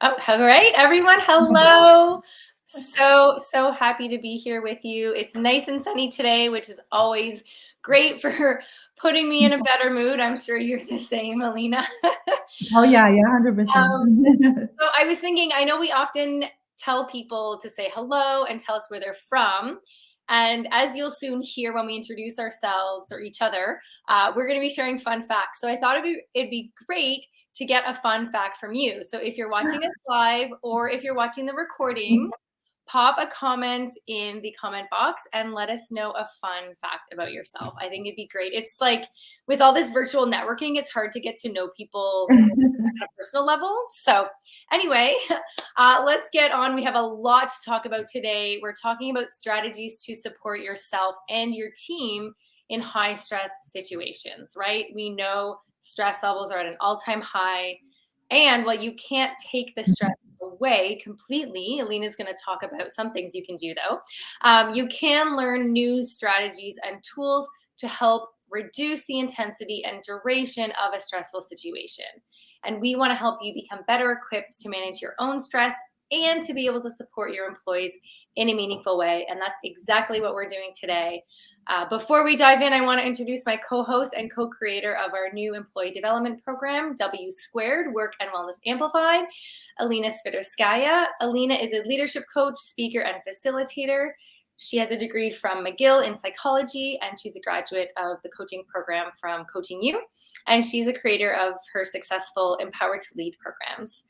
Oh, all right, everyone. Hello. So happy to be here with you. It's nice and sunny today, which is always great for putting me in a better mood. I'm sure you're the same, Alina. Oh yeah, 100%. Um, so I was thinking, I know we often tell people to say hello and tell us where they're from. And as you'll soon hear when we introduce ourselves or each other, we're going to be sharing fun facts. So I thought it'd be great to get a fun fact from you. So if you're watching us live or if you're watching the recording, pop a comment in the comment box and let us know a fun fact about yourself. I think it'd be great. It's like with all this virtual networking, it's hard to get to know people at a personal level. So, anyway, let's get on. We have a lot to talk about today. We're talking about strategies to support yourself and your team in high stress situations, right? We know stress levels are at an all time high. And while you can't take the stress away completely, Alina's going to talk about some things you can do, though. You can learn new strategies and tools to help reduce the intensity and duration of a stressful situation. And we want to help you become better equipped to manage your own stress and to be able to support your employees in a meaningful way. And that's exactly what we're doing today. Before we dive in, I want to introduce my co-host and co-creator of our new employee development program, W Squared, Work and Wellness Amplified, Alina Svidorskaya. Alina is a leadership coach, speaker, and facilitator. She has a degree from McGill in psychology, and she's a graduate of the coaching program from Coaching You. And she's a creator of her successful Empowered to Lead programs.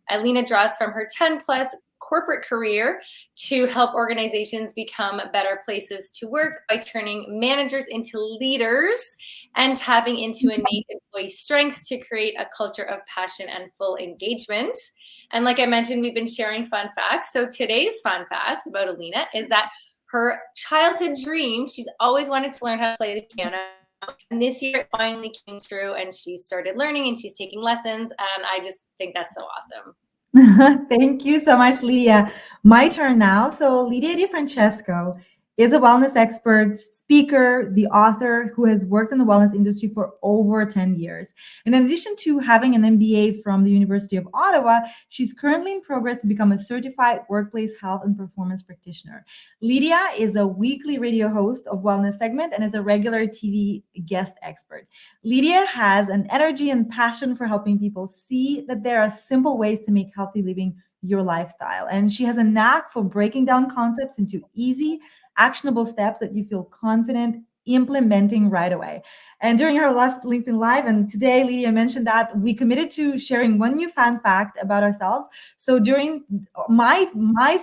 Alina draws from her 10 plus corporate career to help organizations become better places to work by turning managers into leaders and tapping into innate employee strengths to create a culture of passion and full engagement. And like I mentioned, we've been sharing fun facts. So today's fun fact about Alina is that her childhood dream, she's always wanted to learn how to play the piano. And this year it finally came true and she started learning and she's taking lessons. And I just think that's so awesome. Thank you so much, Lydia. My turn now. So, Lydia Di Francesco is a wellness expert, speaker, the author who has worked in the wellness industry for over 10 years. And in addition to having an MBA from the University of Ottawa, she's currently in progress to become a certified workplace health and performance practitioner. Lydia is a weekly radio host of Wellness Segment and is a regular TV guest expert. Lydia has an energy and passion for helping people see that there are simple ways to make healthy living your lifestyle. And she has a knack for breaking down concepts into easy, actionable steps that you feel confident implementing right away. And during her last LinkedIn Live, and today, Lydia mentioned that we committed to sharing one new fun fact about ourselves. So during my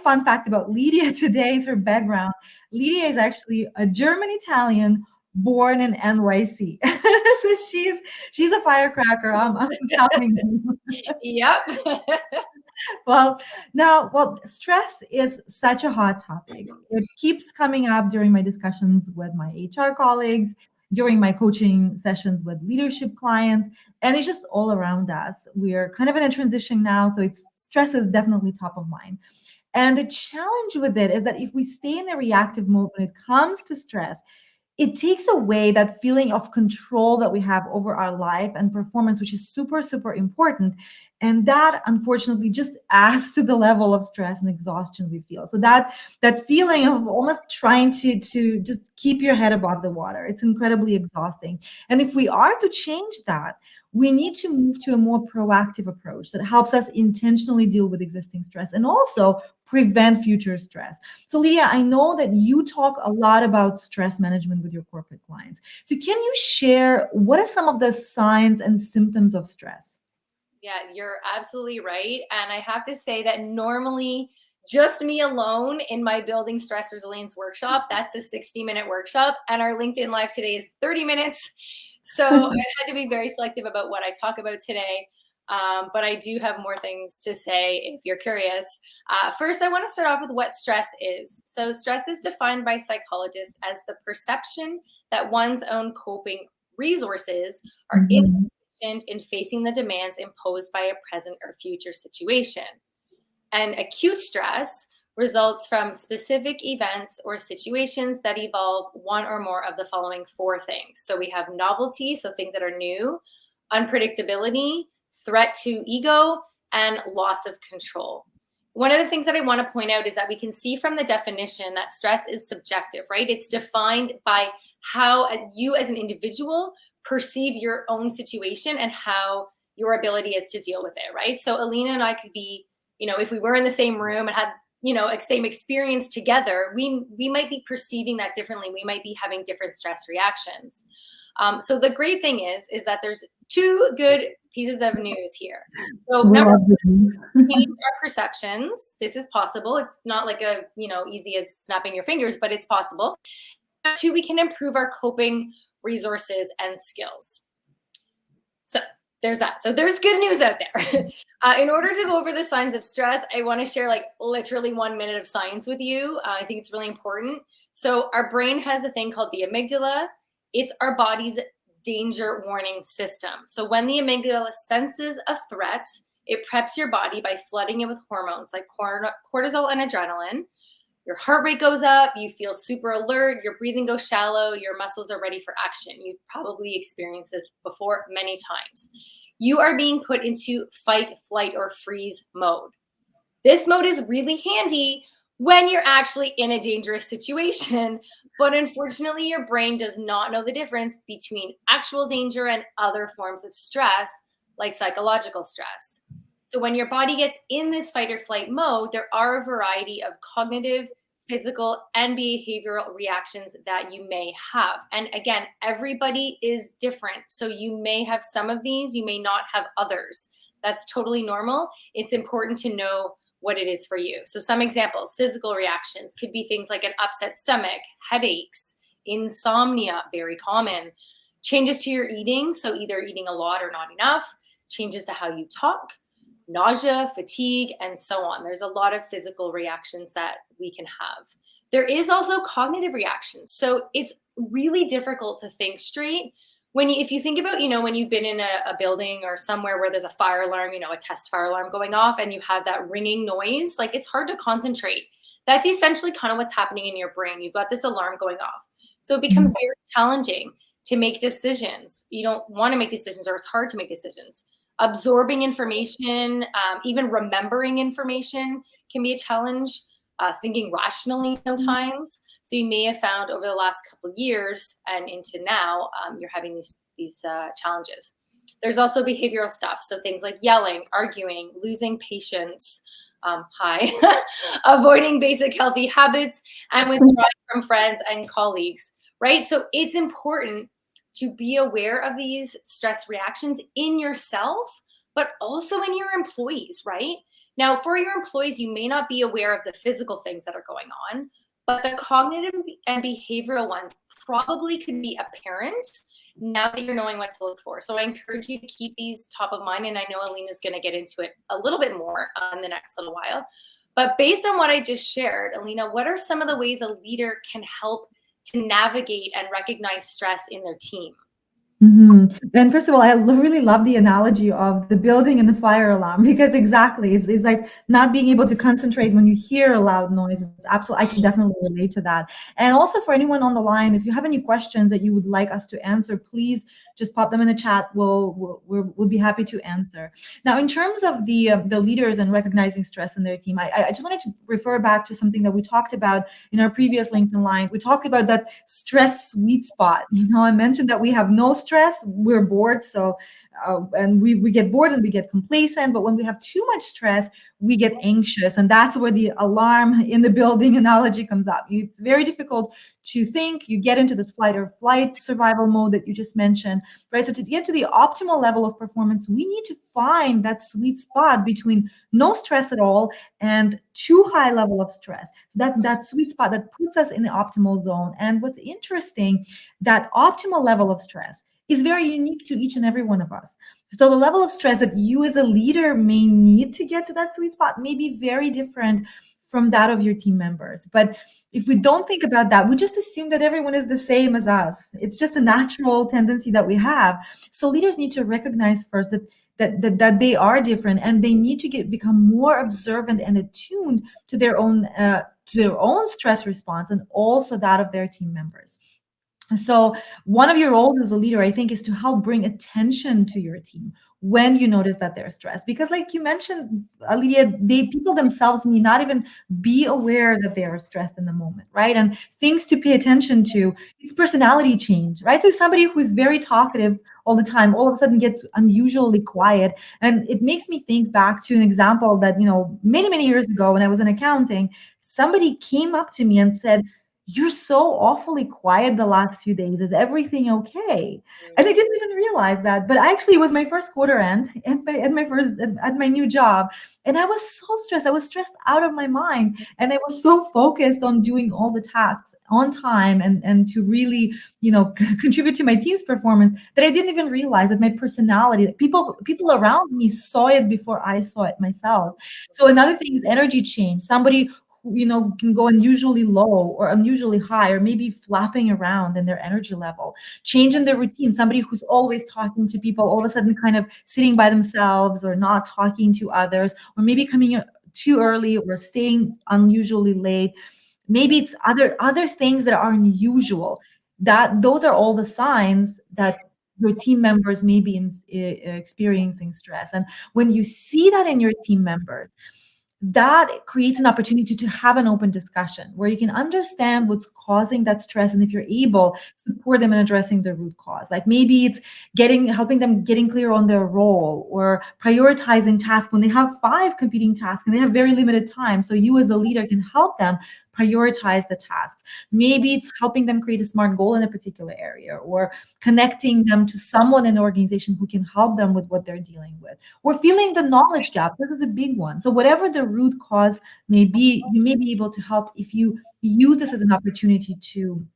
fun fact about Lydia today is her background. Lydia is actually a German Italian born in NYC. So she's a firecracker. I'm telling you. Yep. Well, stress is such a hot topic. It keeps coming up during my discussions with my HR colleagues, during my coaching sessions with leadership clients, and it's just all around us. We're kind of in a transition now, so it's stress is definitely top of mind. And the challenge with it is that if we stay in a reactive mode when it comes to stress, it takes away that feeling of control that we have over our life and performance, which is super, super important. And that unfortunately just adds to the level of stress and exhaustion we feel. So that feeling of almost trying to just keep your head above the water, it's incredibly exhausting. And if we are to change that, we need to move to a more proactive approach that helps us intentionally deal with existing stress and also prevent future stress. So, Lydia, I know that you talk a lot about stress management with your corporate clients. So, can you share what are some of the signs and symptoms of stress? Yeah, you're absolutely right. And I have to say that normally, just me alone in my building stress resilience workshop, that's a 60-minute workshop. And our LinkedIn Live today is 30 minutes. So I had to be very selective about what I talk about today. But I do have more things to say if you're curious. First, I want to start off with what stress is. So, stress is defined by psychologists as the perception that one's own coping resources are Mhm. in facing the demands imposed by a present or future situation. And acute stress results from specific events or situations that involve one or more of the following four things. So we have novelty, so things that are new, unpredictability, threat to ego, and loss of control. One of the things that I want to point out is that we can see from the definition that stress is subjective, right? It's defined by how you as an individual perceive your own situation and how your ability is to deal with it, right? So Alena and I could be, if we were in the same room and had, same experience together, we might be perceiving that differently. We might be having different stress reactions. So the great thing is that there's two good pieces of news here. So We number love this. change our perceptions. This is possible. It's not like easy as snapping your fingers, but it's possible. Two, we can improve our coping resources and skills. So there's that. So there's good news out there. In order to go over the signs of stress, I want to share like literally 1 minute of science with you. I think it's really important. So our brain has a thing called the amygdala. It's our body's danger warning system. So when the amygdala senses a threat, it preps your body by flooding it with hormones like cortisol and adrenaline. Your heart rate goes up, you feel super alert, your breathing goes shallow, your muscles are ready for action. You've probably experienced this before many times. You are being put into fight, flight, or freeze mode. This mode is really handy when you're actually in a dangerous situation, but unfortunately, your brain does not know the difference between actual danger and other forms of stress, like psychological stress. So when your body gets in this fight or flight mode, there are a variety of cognitive, physical, and behavioral reactions that you may have. And again, everybody is different. So you may have some of these, you may not have others. That's totally normal. It's important to know what it is for you. So some examples, physical reactions could be things like an upset stomach, headaches, insomnia, very common, changes to your eating. So either eating a lot or not enough, changes to how you talk, nausea, fatigue, and so on. There's a lot of physical reactions that we can have. There is also cognitive reactions. So it's really difficult to think straight. If you think about, when you've been in a building or somewhere where there's a fire alarm, a test fire alarm going off, and you have that ringing noise, like it's hard to concentrate. That's essentially kind of what's happening in your brain. You've got this alarm going off. So it becomes very challenging to make decisions. You don't want to make decisions, or it's hard to make decisions. Absorbing information, even remembering information can be a challenge. Thinking rationally sometimes. So you may have found over the last couple of years and into now, you're having these challenges. There's also behavioral stuff. So things like yelling, arguing, losing patience, avoiding basic healthy habits, and withdrawing from friends and colleagues, right? So it's important to be aware of these stress reactions in yourself, but also in your employees, right? Now, for your employees, you may not be aware of the physical things that are going on, but the cognitive and behavioral ones probably could be apparent now that you're knowing what to look for. So I encourage you to keep these top of mind, and I know Alena's going to get into it a little bit more in the next little while. But based on what I just shared, Alena, what are some of the ways a leader can help to navigate and recognize stress in their team? And first of all, I really love the analogy of the building and the fire alarm, because exactly, it's like not being able to concentrate when you hear a loud noise. It's absolutely, I can definitely relate to that. And also for anyone on the line, if you have any questions that you would like us to answer, please just pop them in the chat. We'll be happy to answer. Now, in terms of the leaders and recognizing stress in their team, I just wanted to refer back to something that we talked about in our previous LinkedIn Live. We talked about that stress sweet spot. I mentioned that we have no stress, we're bored. So, and we get bored and we get complacent. But when we have too much stress, we get anxious. And that's where the alarm in the building analogy comes up. It's very difficult to think. You get into this flight or flight survival mode that you just mentioned, right? So to get to the optimal level of performance, we need to find that sweet spot between no stress at all and too high level of stress. So that sweet spot that puts us in the optimal zone. And what's interesting, that optimal level of stress is very unique to each and every one of us. So the level of stress that you as a leader may need to get to that sweet spot may be very different from that of your team members. But if we don't think about that, we just assume that everyone is the same as us. It's just a natural tendency that we have. So leaders need to recognize first that they are different, and they need to become more observant and attuned to their own stress response, and also that of their team members. So one of your roles as a leader, I think, is to help bring attention to your team when you notice that they're stressed. Because like you mentioned, Lydia, people themselves may not even be aware that they are stressed in the moment, right? And things to pay attention to, it's personality change, right? So somebody who's very talkative all the time all of a sudden gets unusually quiet. And it makes me think back to an example that, many, many years ago when I was in accounting, somebody came up to me and said, "You're so awfully quiet the last few days. Is everything okay?" And I didn't even realize that. But actually, it was my first quarter end at my new job, and I was so stressed. I was stressed out of my mind, and I was so focused on doing all the tasks on time and to really contribute to my team's performance that I didn't even realize that my personality, that people around me saw it before I saw it myself. So another thing is energy change. Somebody who can go unusually low or unusually high, or maybe flapping around in their energy level, change in their routine. Somebody who's always talking to people, all of a sudden kind of sitting by themselves or not talking to others, or maybe coming too early or staying unusually late. Maybe it's other things that are unusual. That those are all the signs that your team members may be experiencing stress. And when you see that in your team members, that creates an opportunity to have an open discussion where you can understand what's causing that stress, and if you're able, support them in addressing the root cause. Like maybe it's helping them getting clear on their role, or prioritizing tasks when they have 5 competing tasks and they have very limited time. So you as a leader can help them prioritize the tasks. Maybe it's helping them create a SMART goal in a particular area, or connecting them to someone in the organization who can help them with what they're dealing with. We're feeling the knowledge gap. This is a big one. So whatever the root cause may be, you may be able to help if you use this as an opportunity to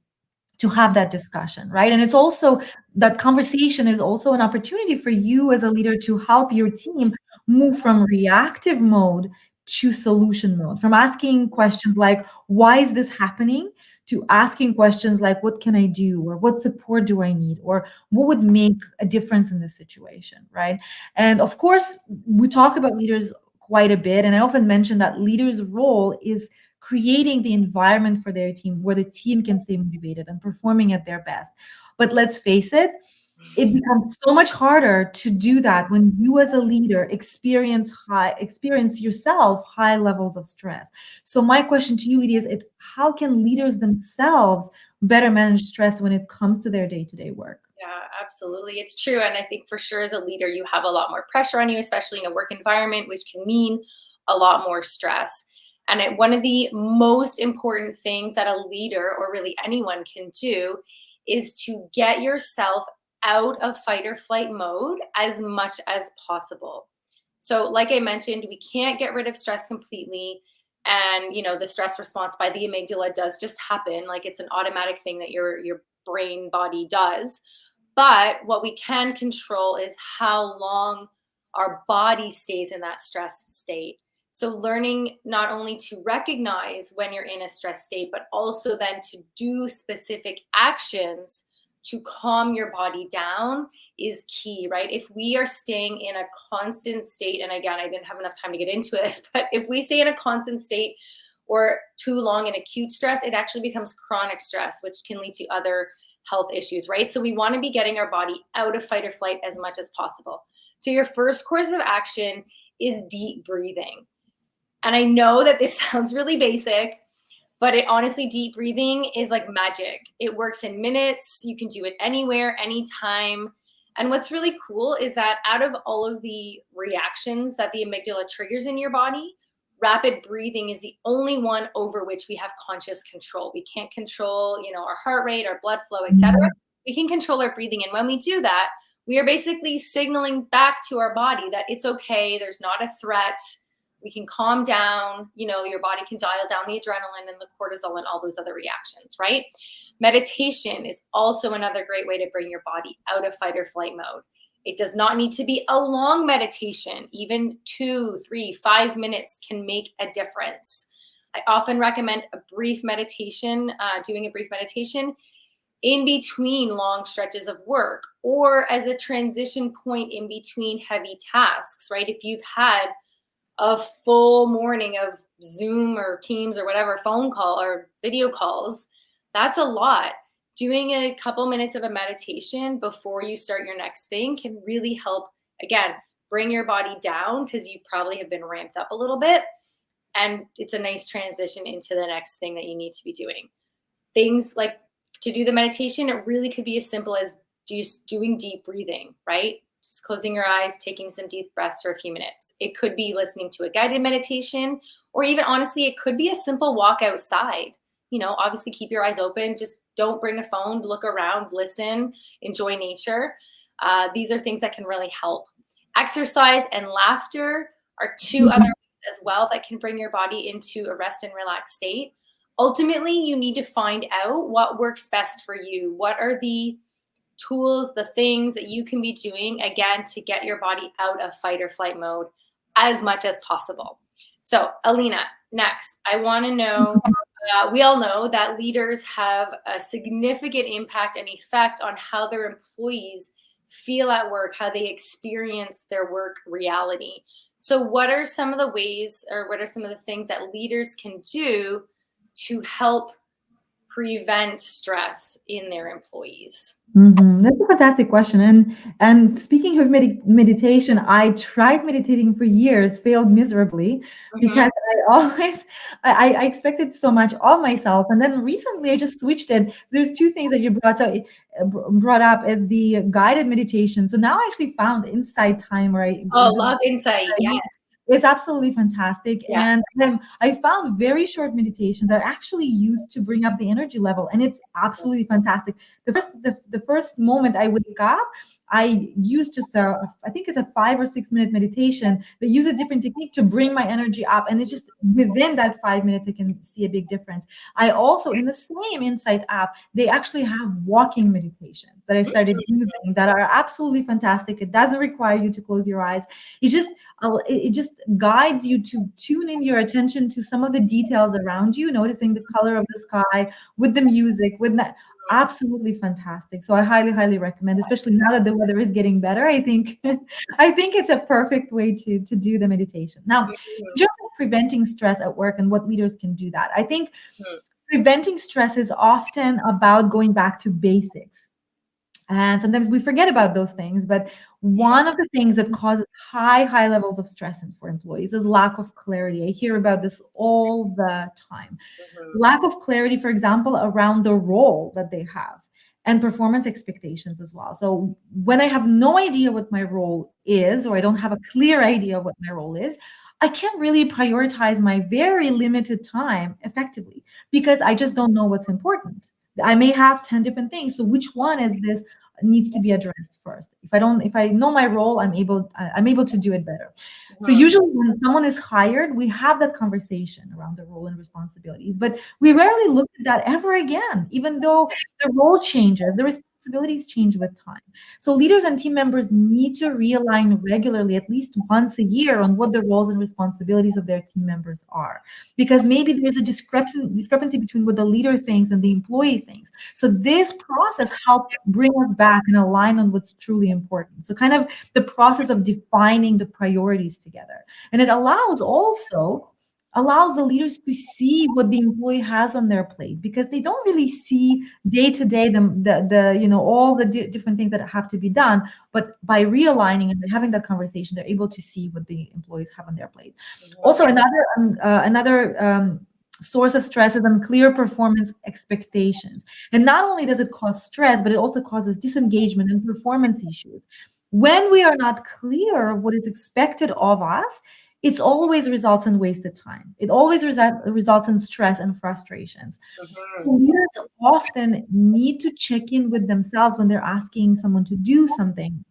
have that discussion, right? And it's also, that conversation is also an opportunity for you as a leader to help your team move from reactive mode to solution mode, from asking questions like, why is this happening, to asking questions like, what can I do, or what support do I need, or what would make a difference in this situation, right? And of course, we talk about leaders quite a bit, and I often mention that leaders' role is creating the environment for their team where the team can stay motivated and performing at their best. But let's face it, it becomes so much harder to do that when you as a leader experience yourself high levels of stress. So my question to you, Lydia, is how can leaders themselves better manage stress when it comes to their day-to-day work? Yeah, absolutely. It's true. And I think for sure as a leader, you have a lot more pressure on you, especially in a work environment, which can mean a lot more stress. And one of the most important things that a leader, or really anyone, can do is to get yourself out of fight or flight mode as much as possible. So, like I mentioned, we can't get rid of stress completely. And, the stress response by the amygdala does just happen. Like it's an automatic thing that your brain body does. But what we can control is how long our body stays in that stress state. So, learning not only to recognize when you're in a stress state, but also then to do specific actions to calm your body down is key, right? If we are staying in a constant state, and again, I didn't have enough time to get into this, but if we stay in a constant state or too long in acute stress, it actually becomes chronic stress, which can lead to other health issues, right? So we want to be getting our body out of fight or flight as much as possible. So your first course of action is deep breathing. And I know that this sounds really basic, but honestly, deep breathing is like magic. It works in minutes. You can do it anywhere, anytime. And what's really cool is that out of all of the reactions that the amygdala triggers in your body, rapid breathing is the only one over which we have conscious control. We can't control, our heart rate, our blood flow, etc. We can control our breathing. And when we do that, we are basically signaling back to our body that it's okay. There's not a threat. We can calm down. Your body can dial down the adrenaline and the cortisol and all those other reactions, right? Meditation is also another great way to bring your body out of fight or flight mode. It does not need to be a long meditation. Even 2, 3, 5 minutes can make a difference. I often recommend a brief meditation, doing a brief meditation in between long stretches of work, or as a transition point in between heavy tasks, right? If you've had a full morning of Zoom or Teams or whatever phone call or video calls, that's a lot. doing a couple minutes of a meditation before you start your next thing can really help, again, bring your body down because you probably have been ramped up a little bit. And it's a nice transition into the next thing that you need to be doing. Things like to do the meditation, it really could be as simple as just doing deep breathing, right? Just closing your eyes, taking some deep breaths for a few minutes. It could be listening to a guided meditation, or even honestly, it could be a simple walk outside. Obviously keep your eyes open. Just don't bring a phone, look around, listen, enjoy nature. These are things that can really help. Exercise and laughter are two other ways as well that can bring your body into a rest and relaxed state. Ultimately, you need to find out what works best for you. What are the tools, the things that you can be doing, again, to get your body out of fight or flight mode as much as possible. So, Alena, next, I want to know, we all know that leaders have a significant impact and effect on how their employees feel at work, how they experience their work reality. So what are some of the ways, or what are some of the things that leaders can do to help prevent stress in their employees? That's a fantastic question. And speaking of meditation, I tried meditating for years, failed miserably because I expected so much of myself. And then recently I just switched it. There's two things that you brought up as the guided meditation. So now I actually found Insight Timer. Oh, love Insight. Yes. It's absolutely fantastic. Yeah. And I found very short meditations that are actually used to bring up the energy level. And it's absolutely fantastic. The first moment I wake up, I use just I think it's a 5 or 6 minute meditation that uses a different technique to bring my energy up. And it's just within that 5 minutes, I can see a big difference. I also, in the same Insight app, they actually have walking meditations that I started using that are absolutely fantastic. It doesn't require you to close your eyes. It just guides you to tune in your attention to some of the details around you, noticing the color of the sky with the music, with that. Absolutely fantastic. So I highly, highly recommend, especially now that the weather is getting better. I think it's a perfect way to do the meditation. Now, in terms of preventing stress at work and what leaders can do that, I think preventing stress is often about going back to basics. And sometimes we forget about those things. But one of the things that causes high levels of stress for employees is lack of clarity. I hear about this all the time. Lack of clarity, for example, around the role that they have and performance expectations as well. So when I have no idea what my role is, or I don't have a clear idea of what my role is, I can't really prioritize my very limited time effectively because I just don't know what's important. I may have 10 different things. So which one is this needs to be addressed first? If I know my role, I'm able to do it better. So usually when someone is hired, we have that conversation around the role and responsibilities, but we rarely look at that ever again, even though the role changes, the responsibilities change with time. So leaders and team members need to realign regularly, at least once a year, on what the roles and responsibilities of their team members are, because maybe there's a discrepancy between what the leader thinks and the employee thinks. So this process helps bring us back and align on what's truly important. So kind of the process of defining the priorities together. And it allows the leaders to see what the employee has on their plate, because they don't really see day to day all the different things that have to be done. But by realigning and by having that conversation, they're able to see what the employees have on their plate. Also, another source of stress is unclear performance expectations. And not only does it cause stress, but it also causes disengagement and performance issues. When we are not clear of what is expected of us, it always results in wasted time. It always results in stress and frustrations. So leaders often need to check in with themselves when they're asking someone to do something,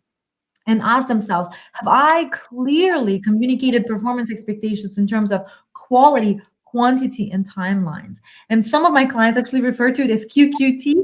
and ask themselves, have I clearly communicated performance expectations in terms of quality, quantity, and timelines? And some of my clients actually refer to it as QQT.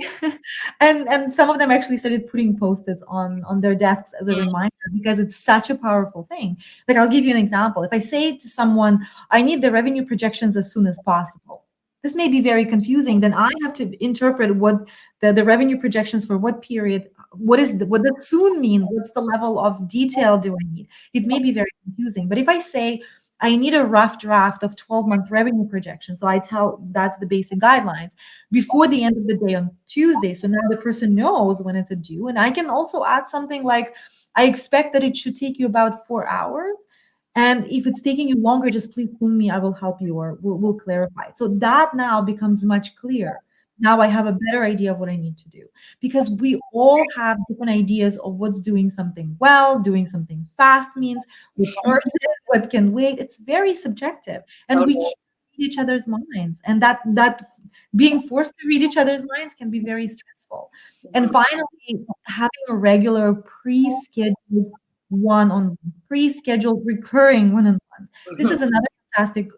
and some of them actually started putting post-its on their desks as a reminder, because it's such a powerful thing. Like, I'll give you an example. If I say to someone, I need the revenue projections as soon as possible, this may be very confusing. Then I have to interpret what the revenue projections for what period, what does soon mean? What's the level of detail do I need? It may be very confusing. But if I say, I need a rough draft of 12-month revenue projection. So I tell that's the basic guidelines before the end of the day on Tuesday. So now the person knows when it's a due. And I can also add something like, I expect that it should take you about 4 hours. And if it's taking you longer, just please ping me. I will help you, or we'll clarify. So that now becomes much clearer. Now I have a better idea of what I need to do, because we all have different ideas of what's doing something well, doing something fast means, what's urgent, what can wait. It's very subjective, and we Totally. can't read each other's minds, and that being forced to read each other's minds can be very stressful. And Mhm. finally, having a regular pre-scheduled one-on pre-scheduled recurring one-on-ones. This is another fantastic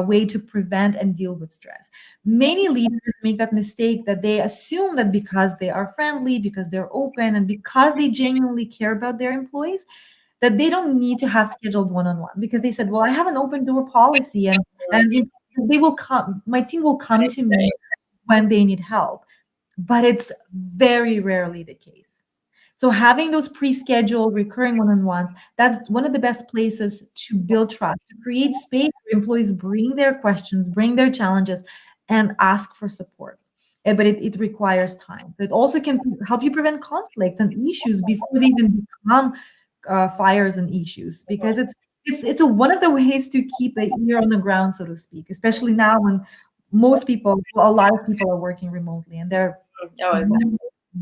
way to prevent and deal with stress. Many leaders make that mistake that they assume that because they are friendly, because they're open, and because they genuinely care about their employees, that they don't need to have scheduled one-on-one, because they said, well, I have an open door policy, and they will come, my team will come Right, to me right. when they need help. But it's very rarely the case. So having those pre-scheduled recurring one-on-ones, that's one of the best places to build trust, to create space where employees bring their questions, bring their challenges, and ask for support. But it requires time. It also can help you prevent conflicts and issues before they even become fires and issues, because it's one of the ways to keep an ear on the ground, so to speak, especially now when most people, well, a lot of people are working remotely and they're Oh, exactly.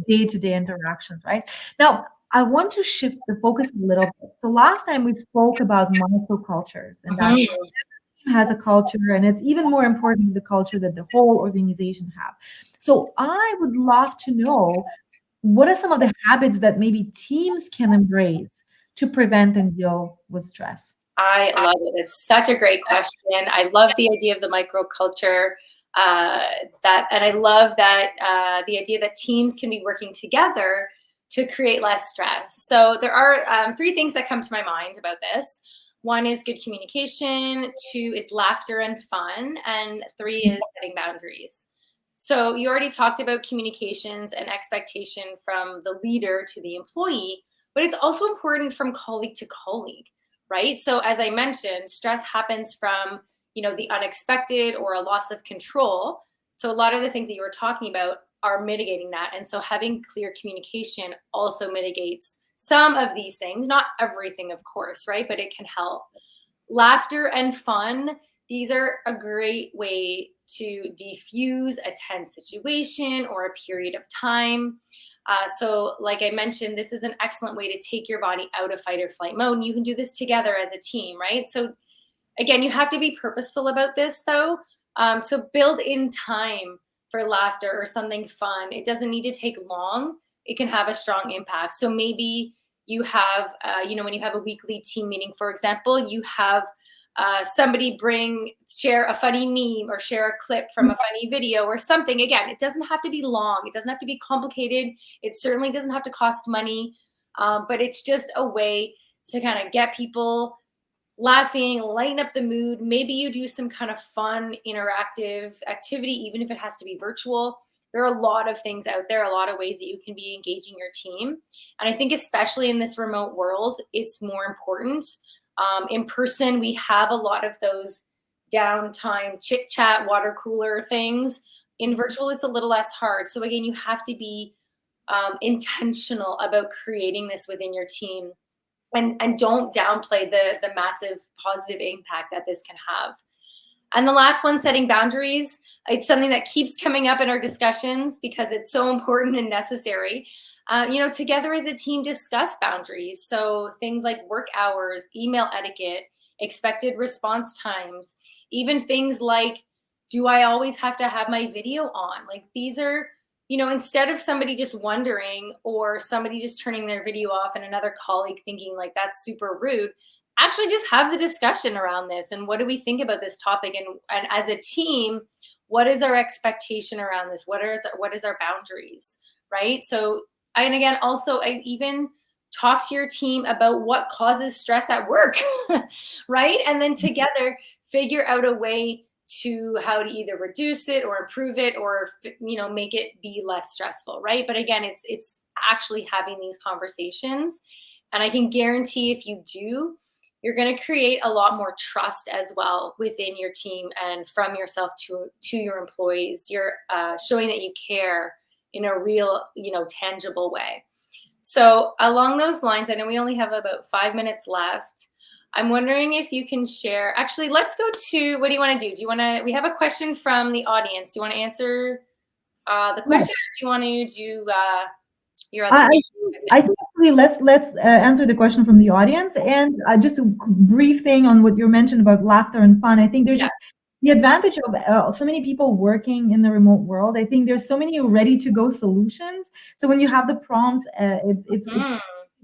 day-to-day interactions, right? Now, I want to shift the focus a little bit. So last time we spoke about microcultures, and that Mhm. team has a culture, and it's even more important the culture that the whole organization have. So I would love to know, what are some of the habits that maybe teams can embrace to prevent and deal with stress? I love it. It's such a great question. I love the idea of the microculture. Uh, and I love that the idea that teams can be working together to create less stress. So there are three things that come to my mind about this. One is good communication. Two is laughter and fun, and three is setting boundaries. So you already talked about communications and expectation from the leader to the employee, but it's also important from colleague to colleague, right? So as I mentioned, stress happens from, the unexpected or a loss of control. So a lot of the things that you were talking about are mitigating that. And so having clear communication also mitigates some of these things, not everything, of course, right? But it can help. Laughter and fun, these are a great way to defuse a tense situation or a period of time. So, like I mentioned, this is an excellent way to take your body out of fight or flight mode. And you can do this together as a team, right? So, again, you have to be purposeful about this, though. So, build in time for laughter or something fun. It doesn't need to take long, it can have a strong impact. So, maybe you have, when you have a weekly team meeting, for example, you have somebody share a funny meme or share a clip from a funny video or something. Again, it doesn't have to be long, it doesn't have to be complicated, it certainly doesn't have to cost money, but it's just a way to kind of get people laughing, lighten up the mood. Maybe you do some kind of fun, interactive activity, even if it has to be virtual. There are a lot of things out there, a lot of ways that you can be engaging your team. And I think, especially in this remote world, it's more important. In person, we have a lot of those downtime, chit chat, water cooler things. In virtual, it's a little less hard. So, again, you have to be intentional about creating this within your team, and don't downplay the massive positive impact that this can have. And the last one, setting boundaries. It's something that keeps coming up in our discussions because it's so important and necessary. Together as a team, discuss boundaries. So things like work hours, email etiquette, expected response times, even things like, do I always have to have my video on? Like, these are, instead of somebody just wondering or somebody just turning their video off and another colleague thinking like that's super rude, actually just have the discussion around this. And what do we think about this topic? And as a team, what is our expectation around this? What is our boundaries, right? So, and again, also, I even talk to your team about what causes stress at work, right? And then together figure out a way to how to either reduce it or improve it, or make it be less stressful, right? But again, it's actually having these conversations. And I can guarantee, if you do, you're going to create a lot more trust as well within your team and from yourself to your employees. You're showing that you care in a real, tangible way. So along those lines, I know we only have about 5 minutes left. I'm wondering if you can share. Actually, let's go to, what do you want to do? Do you want to? We have a question from the audience. Do you want to answer the Yeah. question, or do you want to do your other? I think actually let's answer the question from the audience, and just a brief thing on what you mentioned about laughter and fun. I think there's Yeah. just the advantage of so many people working in the remote world. I think there's so many ready to go solutions. So when you have the prompts, it's Mm,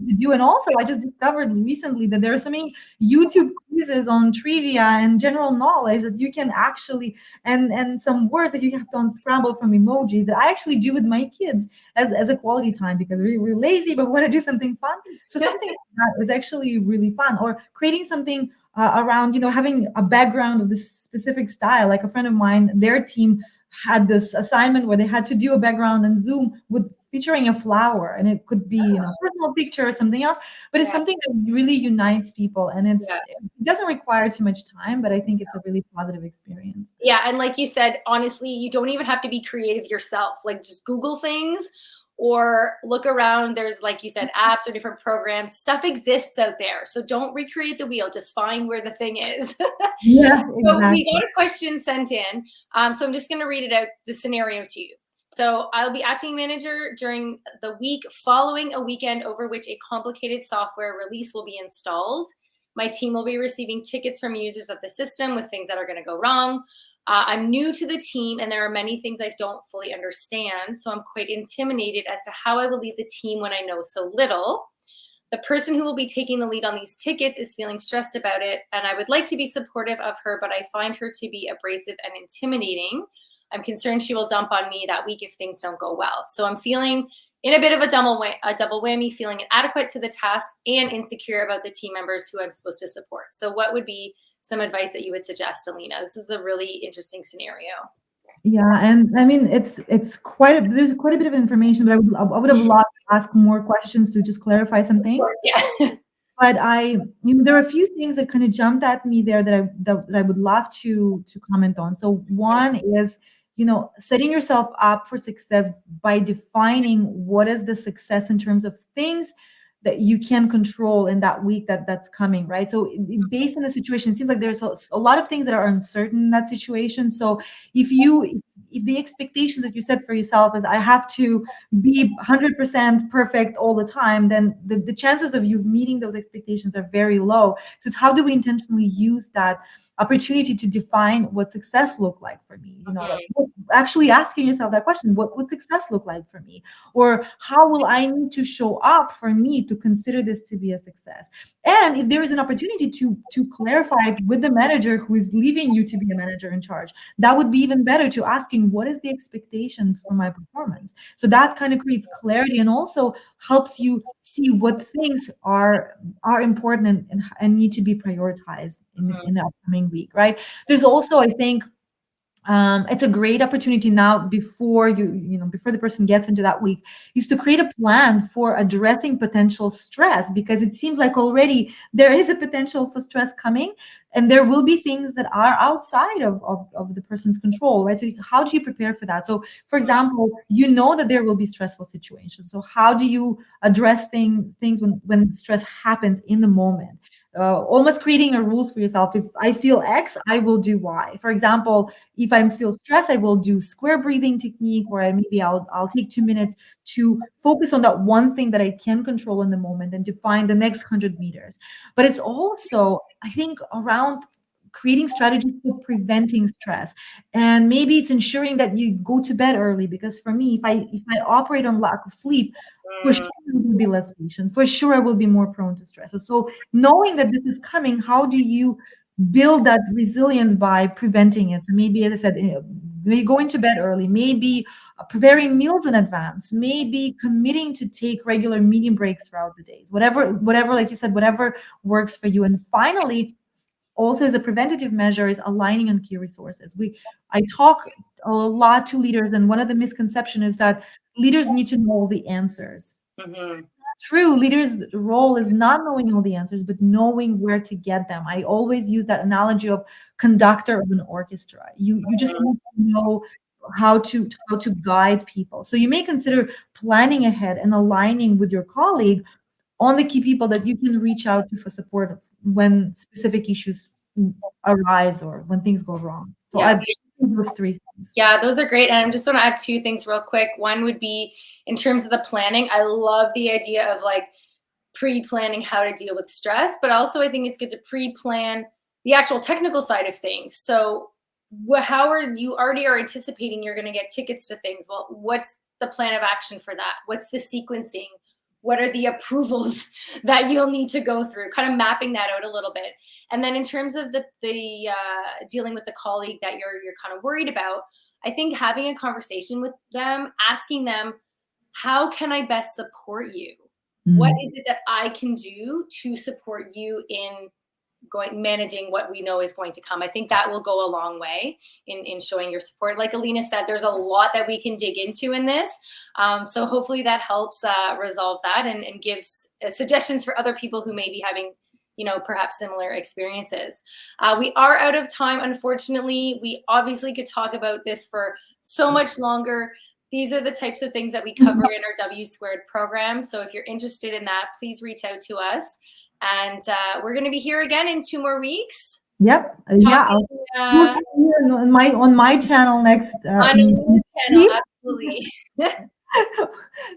to do. And also, I just discovered recently that there are so many YouTube quizzes on trivia and general knowledge that you can actually, and some words that you have to unscramble from emojis that I actually do with my kids as a quality time because we're lazy but we want to do something fun. So something like that is actually really fun. Or creating something around, having a background of this specific style. Like a friend of mine, their team had this assignment where they had to do a background in Zoom with featuring a flower, and it could be, personal picture or something else, but it's yeah, something that really unites people, and yeah. it doesn't require too much time, but I think it's a really positive experience. Yeah, and like you said, honestly, you don't even have to be creative yourself. Like just Google things or look around. There's, like you said, apps or different programs. Stuff exists out there. So don't recreate the wheel. Just find where the thing is. Yeah, So we got exactly. a question sent in. So I'm just going to read it out, the scenario to you. So I'll be acting manager during the week following a weekend over which a complicated software release will be installed. My team will be receiving tickets from users of the system with things that are going to go wrong. I'm new to the team and there are many things I don't fully understand. So I'm quite intimidated as to how I will lead the team when I know so little. The person who will be taking the lead on these tickets is feeling stressed about it, and I would like to be supportive of her, but I find her to be abrasive and intimidating. I'm concerned she will dump on me that week if things don't go well. So I'm feeling in a bit of a double whammy, feeling inadequate to the task and insecure about the team members who I'm supposed to support. So what would be some advice that you would suggest, Alena? This is a really interesting scenario. Yeah, and I mean it's there's quite a bit of information, but I would have Mhm. loved to ask more questions to just clarify some Of things. course, yeah. But there are a few things that kind of jumped at me there that I would love to comment on. So one is, setting yourself up for success by defining what is the success in terms of things that you can control in that week that's coming, right? So based on the situation, it seems like there's a lot of things that are uncertain in that situation. So if the expectations that you set for yourself is I have to be 100% perfect all the time, then the chances of you meeting those expectations are very low. So it's how do we intentionally use that opportunity to define what success look like for me? Like actually asking yourself that question, what would success look like for me? Or how will I need to show up for me to consider this to be a success? And if there is an opportunity to clarify with the manager who is leaving you to be a manager in charge, that would be even better, to asking what is the expectations for my performance. So that kind of creates clarity and also helps you see what things are important and need to be prioritized in the upcoming week, right? There's also, I think, it's a great opportunity now, before before the person gets into that week, is to create a plan for addressing potential stress, because it seems like already there is a potential for stress coming, and there will be things that are outside of the person's control, right? So how do you prepare for that? So for example, that there will be stressful situations, so how do you address things when stress happens in the moment? Almost creating a rules for yourself. If I feel X, I will do Y. For example, if I feel stressed, I will do square breathing technique, or maybe I'll take 2 minutes to focus on that one thing that I can control in the moment and define the next 100 meters. But it's also, I think, around creating strategies for preventing stress, and maybe it's ensuring that you go to bed early, because for me, if I operate on lack of sleep, for sure I will be less patient, for sure I will be more prone to stress. So knowing that this is coming, how do you build that resilience by preventing it? So maybe, as I said, maybe going to bed early, maybe preparing meals in advance, maybe committing to take regular medium breaks throughout the days, whatever, like you said, whatever works for you. And finally, also as a preventative measure, is aligning on key resources. I talk a lot to leaders, and one of the misconception is that leaders need to know all the answers. Mhm. true. Leader's role is not knowing all the answers, but knowing where to get them. I always use that analogy of conductor of an orchestra. You just need to know how to guide people. So you may consider planning ahead and aligning with your colleague on the key people that you can reach out to for support when specific issues arise or when things go wrong. So Yeah. I those three things. Yeah, those are great. And I'm just going to add two things real quick. One would be in terms of the planning. I love the idea of like pre-planning how to deal with stress, but also I think it's good to pre-plan the actual technical side of things. So how are you already are anticipating you're going to get tickets to things? Well, what's the plan of action for that? What's the sequencing? What are the approvals that you'll need to go through? Kind of mapping that out a little bit. And then in terms of the dealing with the colleague that you're kind of worried about, I think having a conversation with them, asking them, how can I best support you? What is it that I can do to support you in managing what we know is going to come? I think that will go a long way in showing your support. Like Alena said, there's a lot that we can dig into in this. So hopefully that helps resolve that and gives suggestions for other people who may be having, perhaps similar experiences. We are out of time, unfortunately. We obviously could talk about this for so much longer. These are the types of things that we cover in our W Squared program. So if you're interested in that, please reach out to us. And we're going to be here again in 2 more weeks. Yep. Talking, On my channel next. On a channel, absolutely.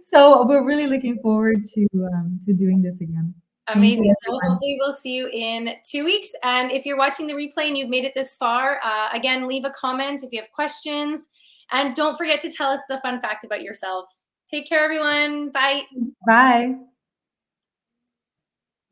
So we're really looking forward to doing this again. Amazing. So hopefully we'll see you in 2 weeks. And if you're watching the replay and you've made it this far, again, leave a comment if you have questions. And don't forget to tell us the fun fact about yourself. Take care, everyone. Bye. Bye.